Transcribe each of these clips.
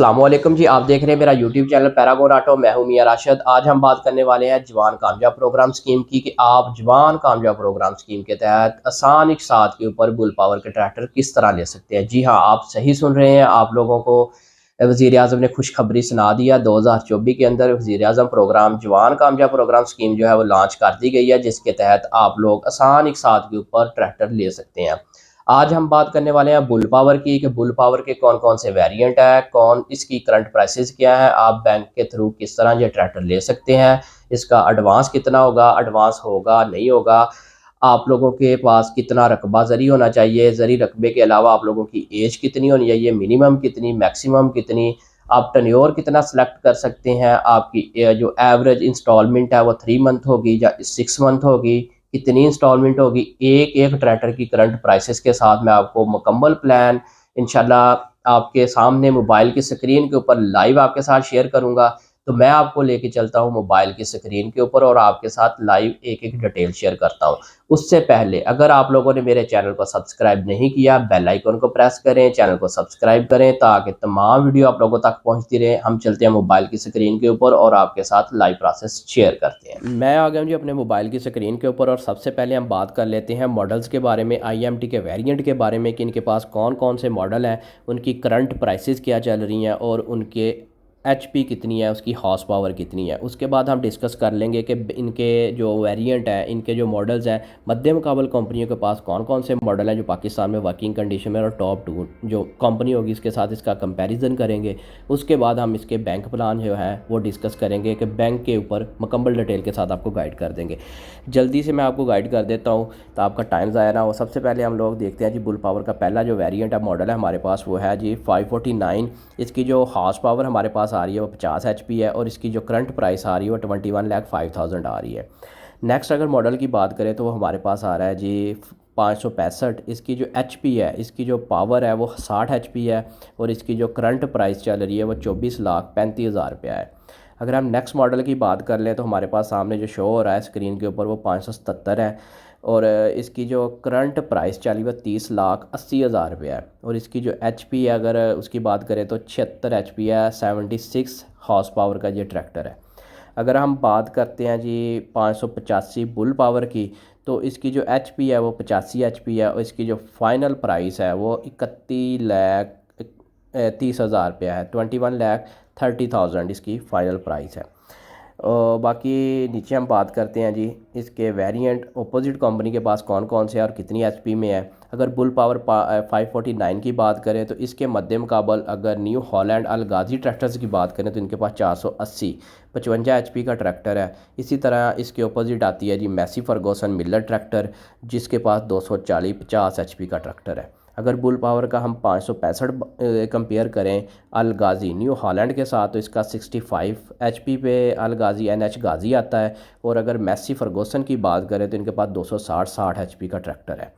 अस्सलामुअलैकुम जी। आप देख रहे हैं मेरा यूट्यूब चैनल पैरागोन ऑटो। मैं हूं मियां राशिद। आज हम बात करने वाले हैं जवान कामयाब प्रोग्राम स्कीम की कि आप जवान कामयाब प्रोग्राम स्कीम के तहत आसान इकसात के ऊपर बुल पावर के ट्रैक्टर किस तरह ले सकते हैं। जी हाँ, आप सही सुन रहे हैं। आप लोगों को वज़ीर आज़म ने खुशखबरी सुना दिया। 2024 के अंदर वज़ीर आज़म प्रोग्राम जवान कामयाब प्रोग्राम स्कीम जो है वो लॉन्च कर दी गई है, जिसके तहत आप लोग आसान इकसात के ऊपर ट्रैक्टर ले सकते हैं। आज हम बात करने वाले हैं बुल पावर की कि बुल पावर के कौन कौन से वेरिएंट है, कौन इसकी करंट प्राइसेस क्या है, आप बैंक के थ्रू किस तरह ये ट्रैक्टर ले सकते हैं, इसका एडवांस कितना होगा, एडवांस होगा नहीं होगा, आप लोगों के पास कितना रकबा ज़री होना चाहिए, ज़री रकबे के अलावा आप लोगों की एज कितनी होनी चाहिए, मिनिमम कितनी, मैक्सिमम कितनी, आप टन्योर कितना सेलेक्ट कर सकते हैं, आपकी जो एवरेज इंस्टॉलमेंट है वो 3 मंथ होगी या 6 मंथ होगी, कितनी इंस्टॉलमेंट होगी। एक एक ट्रैक्टर की करंट प्राइसेस के साथ मैं आपको मुकम्मल प्लान इंशाल्लाह आपके सामने मोबाइल की स्क्रीन के ऊपर लाइव आपके साथ शेयर करूंगा। तो मैं आपको लेके चलता हूं मोबाइल की स्क्रीन के ऊपर और आपके साथ लाइव एक एक डिटेल शेयर करता हूं। उससे पहले अगर आप लोगों ने मेरे चैनल को सब्सक्राइब नहीं किया, बेल आइकन को प्रेस करें, चैनल को सब्सक्राइब करें ताकि तमाम वीडियो आप लोगों तक पहुंचती रहे। हम चलते हैं मोबाइल की स्क्रीन के ऊपर और आपके साथ लाइव प्रोसेस शेयर करते हैं। मैं आ गया हूं जी अपने मोबाइल की स्क्रीन के ऊपर और सबसे पहले हम बात कर लेते हैं मॉडल्स के बारे में, आईएमटी के वेरिएंट के बारे में कि इनके पास कौन कौन से मॉडल हैं, उनकी करंट प्राइसेस क्या चल रही हैं और उनके एचपी कितनी है, उसकी हॉर्स पावर कितनी है। उसके बाद हम डिस्कस कर लेंगे कि इनके जो वेरिएंट हैं, इनके जो मॉडल्स हैं, मध्य मुकाबल कंपनियों के पास कौन कौन से मॉडल हैं जो पाकिस्तान में वर्किंग कंडीशन में, और टॉप 2 जो कंपनी होगी इसके साथ इसका कंपैरिजन करेंगे। उसके बाद हम इसके बैंक प्लान जो है वो डिस्कस करेंगे कि बैंक के ऊपर मुकम्मल डिटेल के साथ आपको गाइड कर देंगे। जल्दी से मैं आपको गाइड कर देता हूँ तो आपका टाइम ज़ाया ना हो। सबसे पहले हम लोग देखते हैं जी बुल पावर का पहला जो वेरिएंट है, मॉडल है हमारे पास, वो है जी 549। इसकी जो हॉर्स पावर हमारे पास आ रही है वो 50 एचपी है और इसकी जो करंट प्राइस आ रही है वो 21,05,000 आ रही है। नेक्स्ट अगर मॉडल की बात करें तो वो हमारे पास आ रहा है जी 565। इसकी जो एचपी है, इसकी जो पावर है वो 60 एचपी है और इसकी जो करंट प्राइस चल रही है वो 24,35,000 रुपया है। अगर हम नेक्स्ट मॉडल की बात कर लें तो हमारे पास सामने जो शो हो रहा है स्क्रीन के ऊपर वो 577 है और इसकी जो करंट प्राइस चली वो 30,80,000 रुपया है और इसकी जो एचपी है अगर उसकी बात करें तो 76 एचपी है, 76 हॉर्स पावर का ये ट्रैक्टर है। अगर हम बात करते हैं जी 585 बुल पावर की, तो इसकी जो एचपी है वो 85 एचपी है और इसकी जो फाइनल प्राइस है वो 31,30,000 रुपया है, 21,30,000 इसकी फ़ाइनल प्राइस है। और बाकी नीचे हम बात करते हैं जी इसके वेरिएंट अपोजिट कंपनी के पास कौन कौन से हैं और कितनी एचपी में है। अगर बुल पावर 549 की बात करें तो इसके मध्य मुकाबल अगर न्यू हॉलैंड अल गाजी ट्रैक्टर्स की बात करें तो इनके पास 480 55 एचपी का ट्रैक्टर है। इसी तरह इसके अपोजिट आती है जी मैसी फर्गूसन मिलर ट्रैक्टर, जिसके पास 240 50 एचपी का ट्रैक्टर है। अगर बुल पावर का हम 565 कंपेयर करें अल गाज़ी न्यू हॉलैंड के साथ तो इसका 65 एचपी पे अल गाज़ी एनएच गाज़ी आता है और अगर मैसी फर्गूसन की बात करें तो इनके पास 260 एचपी का ट्रैक्टर है।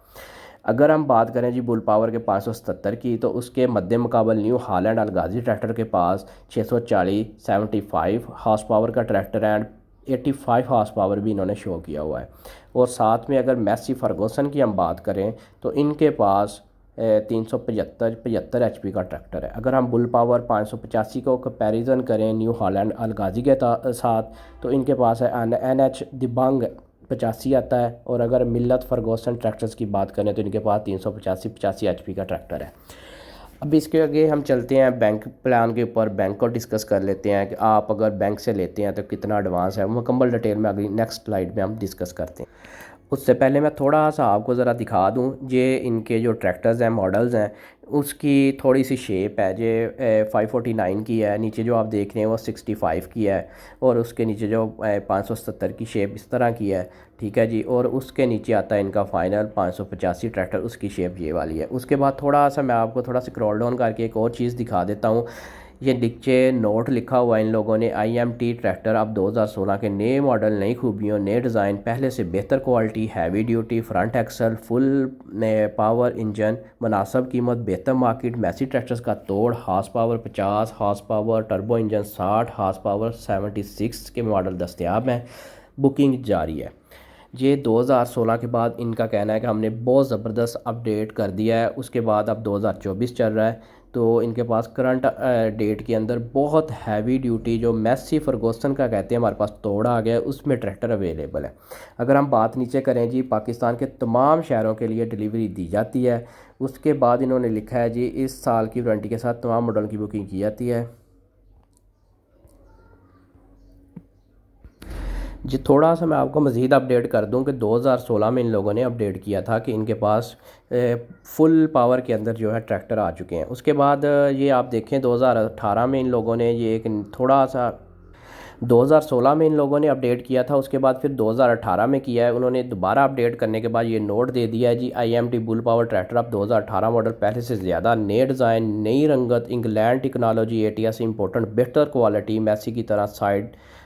अगर हम बात करें जी बुल पावर के 577 की तो उसके मध्य मुकाबल न्यू हॉलैंड अल गाज़ी ट्रैक्टर के पास 640 75 हॉर्स पावर का ट्रैक्टर है एंड 85 हॉर्स पावर भी इन्होंने शो किया हुआ है। और साथ में अगर मैसी फर्गूसन की हम बात करें तो इनके पास 375 एचपी का ट्रैक्टर है। अगर हम बुल पावर 585 को कंपैरिजन करें न्यू हॉलैंड अल गाज़ी के साथ तो इनके पास है एन एच दिबांग 85 आता है और अगर मिल्लत फर्गूसन ट्रैक्टर्स की बात करें तो इनके पास 385 एचपी का ट्रैक्टर है। अब इसके आगे हम चलते हैं बैंक प्लान के ऊपर, बैंक को डिस्कस कर लेते हैं कि आप अगर बैंक से लेते हैं तो कितना एडवांस है। मुकम्मल डिटेल में अगली नेक्स्ट स्लाइड में हम डिस्कस करते हैं। उससे पहले मैं थोड़ा सा आपको ज़रा दिखा दूं ये इनके जो ट्रैक्टर्स हैं, मॉडल्स हैं, उसकी थोड़ी सी शेप है। ये 549 की है, नीचे जो आप देख रहे हैं वो 65 की है और उसके नीचे जो 570 की शेप इस तरह की है, ठीक है जी। और उसके नीचे आता है इनका फाइनल 585 ट्रैक्टर, उसकी शेप ये वाली है। उसके बाद थोड़ा सा मैं आपको थोड़ा स्क्रॉल डाउन करके एक और चीज़ दिखा देता हूँ। ये नीचे नोट लिखा हुआ है इन लोगों ने, आईएमटी ट्रैक्टर अब 2016 के नए मॉडल, नई खूबियों, नए डिज़ाइन, पहले से बेहतर quality, heavy duty, front axle, full power engine, मुनासिब कीमत, बेहतर मार्केट। मैसी ट्रैक्टर्स का तोड़, horse power 50 horse power, turbo engine 60 horse power 76 के मॉडल दस्तयाब हैं। बुकिंग जारी है। ये 2016 के बाद इनका कहना है कि हमने बहुत ज़बरदस्त अपडेट कर दिया है। उसके बाद अब 2024 चल रहा है तो इनके पास करंट डेट के अंदर बहुत हैवी ड्यूटी जो मैसी फर्गूसन का कहते हैं हमारे पास तोड़ आ गया है, उसमें ट्रैक्टर अवेलेबल है। अगर हम बात नीचे करें जी, पाकिस्तान के तमाम शहरों के लिए डिलीवरी दी जाती है। उसके बाद इन्होंने लिखा है जी, इस साल की वारंटी के साथ तमाम मॉडल की बुकिंग की जाती है जी। थोड़ा सा मैं आपको मज़ीद अपडेट कर दूं कि 2016 में इन लोगों ने अपडेट किया था कि इनके पास फुल पावर के अंदर जो है ट्रैक्टर आ चुके हैं। उसके बाद ये आप देखें 2018 में इन लोगों ने ये एक थोड़ा सा 2016 में इन लोगों ने अपडेट किया था, उसके बाद फिर 2018 में किया है। उन्होंने दोबारा अपडेट करने के बाद ये नोट दे दिया है जी, IMT बुल पावर ट्रैक्टर अब 2018 मॉडल पहले से ज़्यादा नए डिज़ाइन, नई रंगत, इंग्लैंड टेक्नोलॉजी, ATS इम्पोर्टेंट, बेहतर क्वालिटी, मैसी की तरह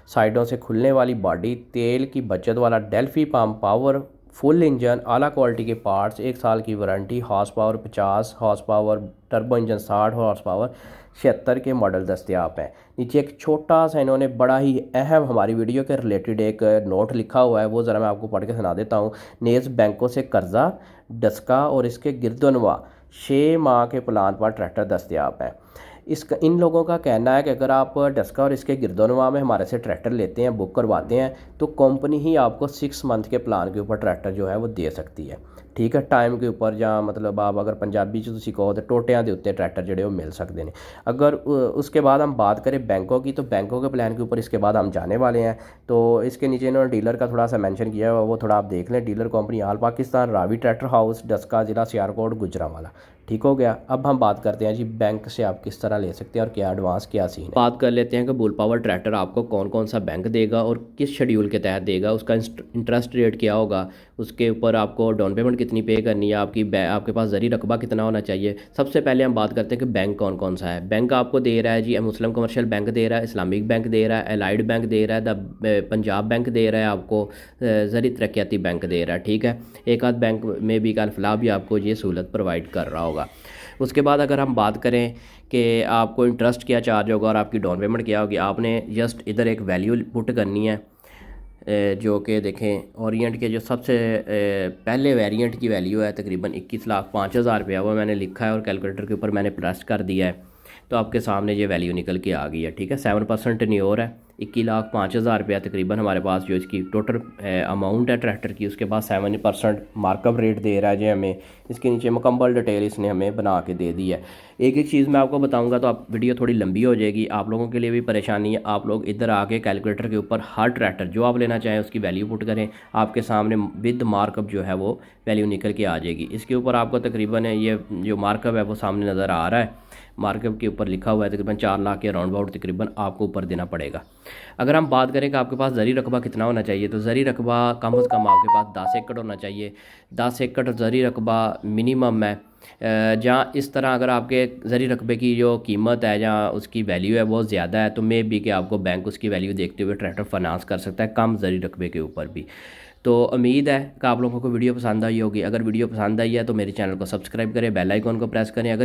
साइडों से खुलने वाली बॉडी, तेल की बचत वाला Delphi pump, power full engine, आला क्वालिटी के पार्ट्स, 1 साल की warranty, horse power 50 horse power, turbo engine 60 horse power, 76 के मॉडल दस्तियाब हैं। नीचे एक छोटा सा इन्होंने बड़ा ही अहम हमारी वीडियो के रिलेटेड एक नोट लिखा हुआ है, वो ज़रा मैं आपको पढ़ के सुना देता हूँ। नेज़ बैंकों से कर्जा, डस्का और इसके गिरदनवा 6 माह के प्लान पर ट्रैक्टर दस्तियाब है। इन लोगों का कहना है कि अगर आप डस्का और इसके गिरदोनवा में हमारे से ट्रैक्टर लेते हैं, बुक करवाते हैं, तो कंपनी ही आपको 6 मंथ के प्लान के ऊपर ट्रैक्टर जो है वो दे सकती है। ठीक है, टाइम के ऊपर, या मतलब आप अगर पंजाबी च तुसी कहो तो टोटियां के उत्ते ट्रैक्टर जोड़े वो मिल सकते हैं। अगर उसके बाद हम बात करें बैंकों की, तो बैंकों के प्लान के ऊपर इसके बाद हम जाने वाले हैं। तो इसके नीचे इन्होंने डीलर का थोड़ा सा मेंशन किया हुआ, वो थोड़ा आप देख लें। डीलर कंपनी आल पाकिस्तान, रावी ट्रैक्टर हाउस, डस्का, ज़िला सियालकोट, गुजरांवाला। ठीक हो गया। अब हम बात करते हैं जी बैंक से आप किस तरह ले सकते हैं और क्या एडवांस क्या सीन है। बात कर लेते हैं कि बुल पावर ट्रैक्टर आपको कौन कौन सा बैंक देगा और किस शेड्यूल के तहत देगा, उसका इंटरेस्ट रेट क्या होगा, उसके ऊपर आपको डाउन पेमेंट कितनी पे करनी है, आपके पास ज़री रकबा कितना होना चाहिए। सबसे पहले हम बात करते हैं कि बैंक कौन कौन सा है। बैंक आपको दे रहा है जी, मुस्लिम कमर्शियल बैंक दे रहा है, इस्लामिक बैंक दे रहा है, एलाइड बैंक दे रहा है, द पंजाब बैंक दे रहा है, आपको ज़री तरक्याती बैंक दे रहा है। ठीक है, एक आध बैंक में भी अल्फलाह भी आपको ये सहूलत प्रोवाइड कर रहा होगा। उसके बाद अगर हम बात करें कि आपको इंटरेस्ट क्या चार्ज होगा और आपकी डाउन पेमेंट क्या होगी, आपने जस्ट इधर एक वैल्यू पुट करनी है, जो कि देखें ओरिएंट के जो सबसे पहले वेरिएंट की वैल्यू है तकरीबन 21,05,000 रुपया, वो मैंने लिखा है और कैलकुलेटर के ऊपर मैंने प्रेस कर दिया है, तो आपके सामने ये वैल्यू निकल के आ गई है। ठीक है, 7% न्योर है, 21,05,000 रुपया तकरीबन हमारे पास जो इसकी टोटल अमाउंट है ट्रैक्टर की, उसके बाद 7% मार्कअप रेट दे रहा है जो हमें। इसके नीचे मुकम्मल डिटेल इसने हमें बना के दे दी है। एक एक चीज़ मैं आपको बताऊंगा तो आप वीडियो थोड़ी लंबी हो जाएगी, आप लोगों के लिए भी परेशानी है। आप लोग इधर आके कैलकुलेटर के ऊपर हर ट्रैक्टर जो आप लेना चाहें उसकी वैल्यू पुट करें, आपके सामने विद मार्कअप जो है वो वैल्यू निकल के आ जाएगी। इसके ऊपर आपको तकरीबन ये जो मार्कअप है वो सामने नज़र आ रहा है, मार्कअप के ऊपर लिखा हुआ है तकरीबन 4 लाख के राउंड अबाउट तकरीबन आपको ऊपर देना पड़ेगा। अगर हम बात करें कि आपके पास ज़री रकबा कितना होना चाहिए, तो ज़री रकबा कम से कम आपके पास 10 एकड़ होना चाहिए। 10 एकड़ ज़री रकबा मिनिमम है। जहाँ इस तरह अगर आपके ज़री रकबे की जो कीमत है, जहाँ उसकी वैल्यू है बहुत ज़्यादा है, तो मे भी कि आपको बैंक उसकी वैल्यू देखते हुए ट्रैक्टर फाइनेंस कर सकता है कम ज़री रकबे के ऊपर भी। तो उम्मीद है कि आप लोगों को वीडियो पसंद आई होगी। अगर वीडियो पसंद आई है तो मेरे चैनल को सब्सक्राइब करें, बेल आइकॉन को प्रेस करें। अगर